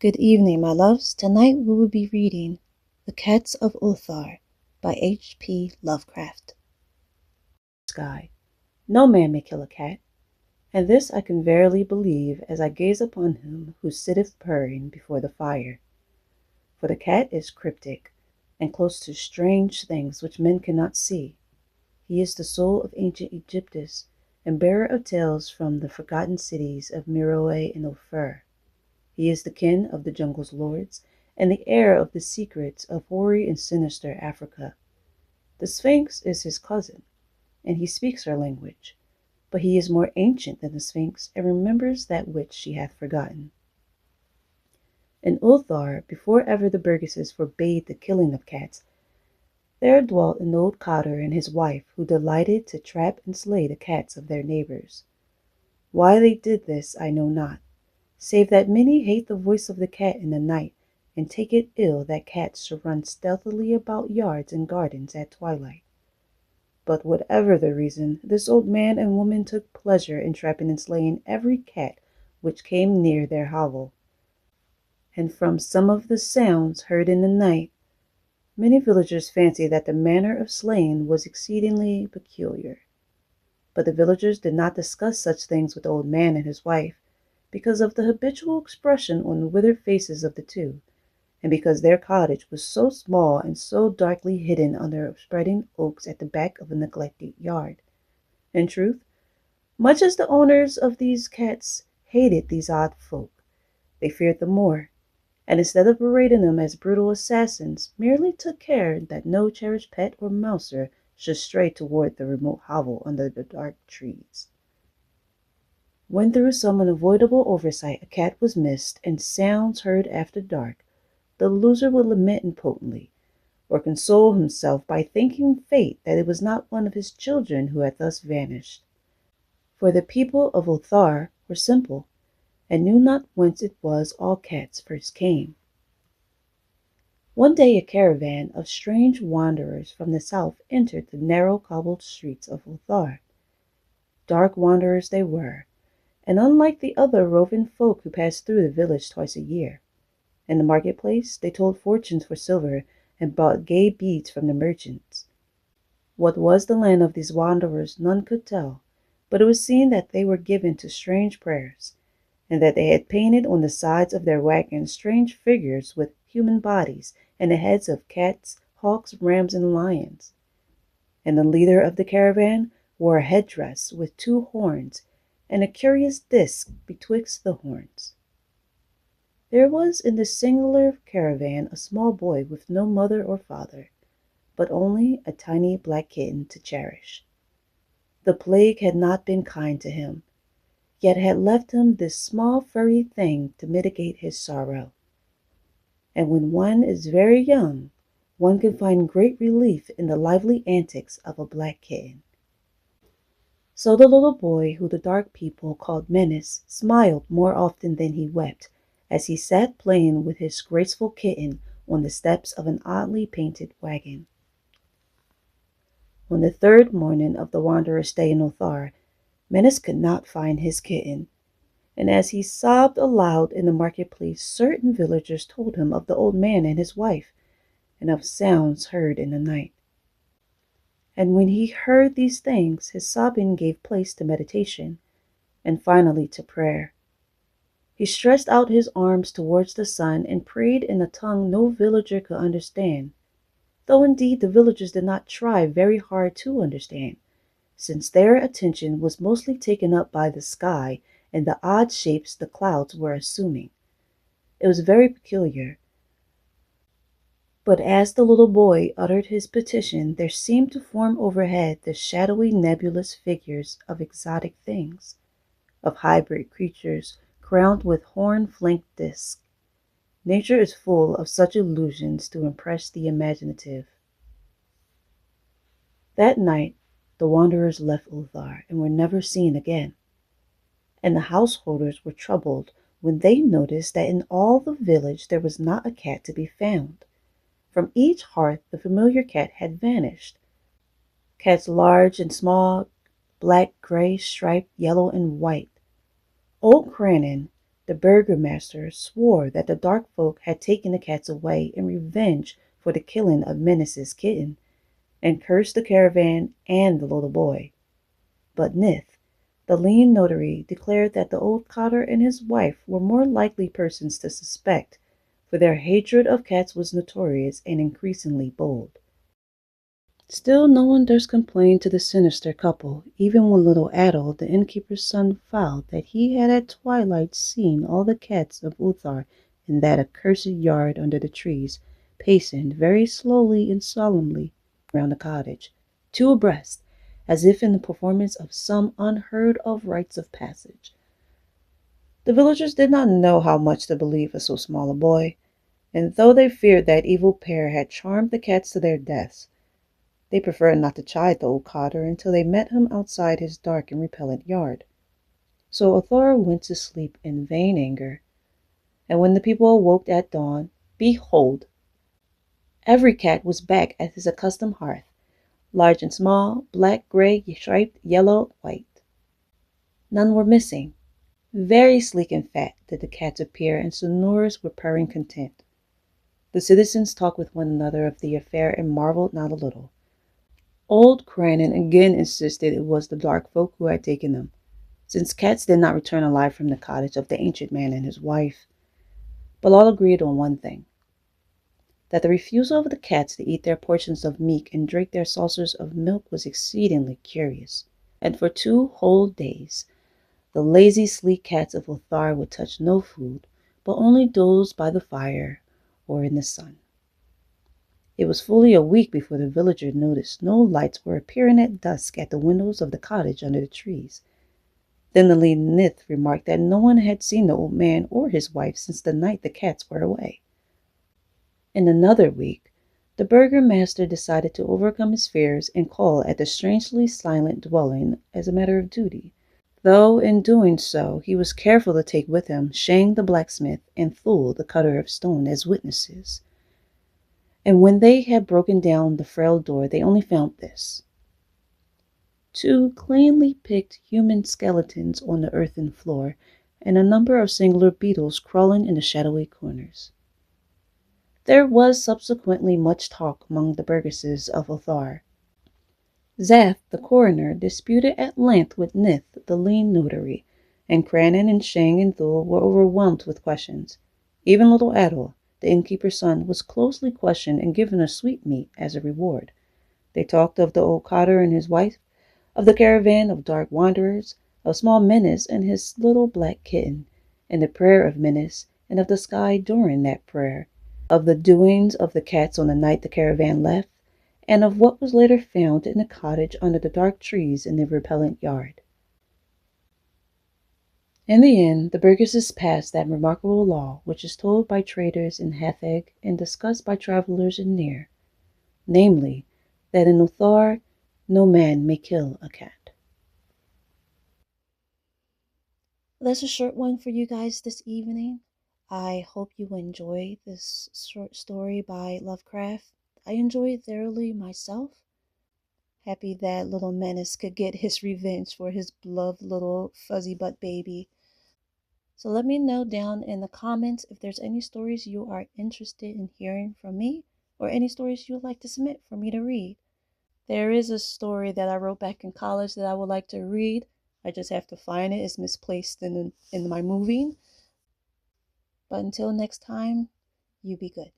Good evening, my loves. Tonight we will be reading The Cats of Ulthar by H.P. Lovecraft. Sky. No man may kill a cat, and this I can verily believe as I gaze upon him who sitteth purring before the fire. For the cat is cryptic, and close to strange things which men cannot see. He is the soul of ancient Egyptus, and bearer of tales from the forgotten cities of Meroe and Ophir. He is the kin of the jungle's lords, and the heir of the secrets of hoary and sinister Africa. The Sphinx is his cousin, and he speaks her language, but he is more ancient than the Sphinx, and remembers that which she hath forgotten. In Ulthar, before ever the burgesses forbade the killing of cats, there dwelt an old cotter and his wife, who delighted to trap and slay the cats of their neighbors. Why they did this I know not, save that many hate the voice of the cat in the night, and take it ill that cats should run stealthily about yards and gardens at twilight. But whatever the reason, this old man and woman took pleasure in trapping and slaying every cat which came near their hovel. And from some of the sounds heard in the night, many villagers fancied that the manner of slaying was exceedingly peculiar. But the villagers did not discuss such things with the old man and his wife, because of the habitual expression on the withered faces of the two, and because their cottage was so small and so darkly hidden under spreading oaks at the back of a neglected yard. In truth, much as the owners of these cats hated these odd folk, they feared them more, and instead of berating them as brutal assassins, merely took care that no cherished pet or mouser should stray toward the remote hovel under the dark trees. When through some unavoidable oversight a cat was missed and sounds heard after dark, the loser would lament impotently, or console himself by thanking fate that it was not one of his children who had thus vanished. For the people of Ulthar were simple, and knew not whence it was all cats first came. One day a caravan of strange wanderers from the south entered the narrow cobbled streets of Ulthar. Dark wanderers they were, and unlike the other roving folk who passed through the village twice a year. In the marketplace they told fortunes for silver and bought gay beads from the merchants. What was the land of these wanderers none could tell, but it was seen that they were given to strange prayers, and that they had painted on the sides of their wagons strange figures with human bodies and the heads of cats, hawks, rams, and lions. And the leader of the caravan wore a headdress with 2 horns, and a curious disc betwixt the horns. There was in this singular caravan a small boy with no mother or father, but only a tiny black kitten to cherish. The plague had not been kind to him, yet had left him this small furry thing to mitigate his sorrow. And when one is very young, one can find great relief in the lively antics of a black kitten. So the little boy, who the dark people called Menace, smiled more often than he wept, as he sat playing with his graceful kitten on the steps of an oddly painted wagon. On the 3rd morning of the wanderer's stay in Ulthar, Menace could not find his kitten, and as he sobbed aloud in the marketplace, certain villagers told him of the old man and his wife, and of sounds heard in the night. And when he heard these things, his sobbing gave place to meditation, and finally to prayer. He stretched out his arms towards the sun and prayed in a tongue no villager could understand, though indeed the villagers did not try very hard to understand, since their attention was mostly taken up by the sky and the odd shapes the clouds were assuming. It was very peculiar. But as the little boy uttered his petition, there seemed to form overhead the shadowy nebulous figures of exotic things, of hybrid creatures crowned with horn-flanked discs. Nature is full of such illusions to impress the imaginative. That night the wanderers left Ulthar and were never seen again, and the householders were troubled when they noticed that in all the village there was not a cat to be found. From each hearth the familiar cat had vanished. Cats large and small, black, gray, striped, yellow, and white. Old Crannon, the the burgomaster swore that the dark folk had taken the cats away in revenge for the killing of Menace's kitten, and cursed the caravan and the little boy. But Nith, the lean notary, declared that the old cotter and his wife were more likely persons to suspect, for their hatred of cats was notorious and increasingly bold. Still no one durst complain to the sinister couple, even when little Adol, the innkeeper's son, vowed that he had at twilight seen all the cats of Ulthar in that accursed yard under the trees, pacing very slowly and solemnly round the cottage, two abreast, as if in the performance of some unheard-of rites of passage. The villagers did not know how much to believe of so small a boy, and though they feared that evil pair had charmed the cats to their deaths, they preferred not to chide the old cotter until they met him outside his dark and repellent yard. So Ulthar went to sleep in vain anger, and when the people awoke at dawn, behold, every cat was back at his accustomed hearth, large and small, black, gray, striped, yellow, white. None were missing. Very sleek and fat did the cats appear, and sonorous with purring content. The citizens talked with one another of the affair and marveled not a little. Old Cranon again insisted it was the dark folk who had taken them, since cats did not return alive from the cottage of the ancient man and his wife. But all agreed on one thing, that the refusal of the cats to eat their portions of meat and drink their saucers of milk was exceedingly curious, and for 2 whole days the lazy, sleek cats of Ulthar would touch no food, but only doze by the fire or in the sun. It was fully a week before the villagers noticed no lights were appearing at dusk at the windows of the cottage under the trees. Then the lead Nith remarked that no one had seen the old man or his wife since the night the cats were away. In another week, the burgomaster decided to overcome his fears and call at the strangely silent dwelling as a matter of duty, though in doing so he was careful to take with him Shang the blacksmith and Thul the cutter of stone as witnesses. And when they had broken down the frail door, they only found this: 2 cleanly picked human skeletons on the earthen floor, and a number of singular beetles crawling in the shadowy corners. There was subsequently much talk among the burgesses of Ulthar. Zath, the coroner, disputed at length with Nith, the lean notary, and Cranon and Shang and Thul were overwhelmed with questions. Even little Adol, the innkeeper's son, was closely questioned and given a sweetmeat as a reward. They talked of the old cotter and his wife, of the caravan of dark wanderers, of small Menace and his little black kitten, and the prayer of Menace, and of the sky during that prayer, of the doings of the cats on the night the caravan left, and of what was later found in the cottage under the dark trees in the repellent yard. In the end, the burgesses passed that remarkable law which is told by traders in Hatheg and discussed by travelers in Near, namely, that in Ulthar no man may kill a cat. That's a short one for you guys this evening. I hope you enjoy this short story by Lovecraft. I enjoyed it thoroughly myself. Happy that little Menace could get his revenge for his beloved little fuzzy butt baby. So let me know down in the comments if there's any stories you are interested in hearing from me, or any stories you would like to submit for me to read. There is a story that I wrote back in college that I would like to read. I just have to find it. It's misplaced in my moving. But until next time, you be good.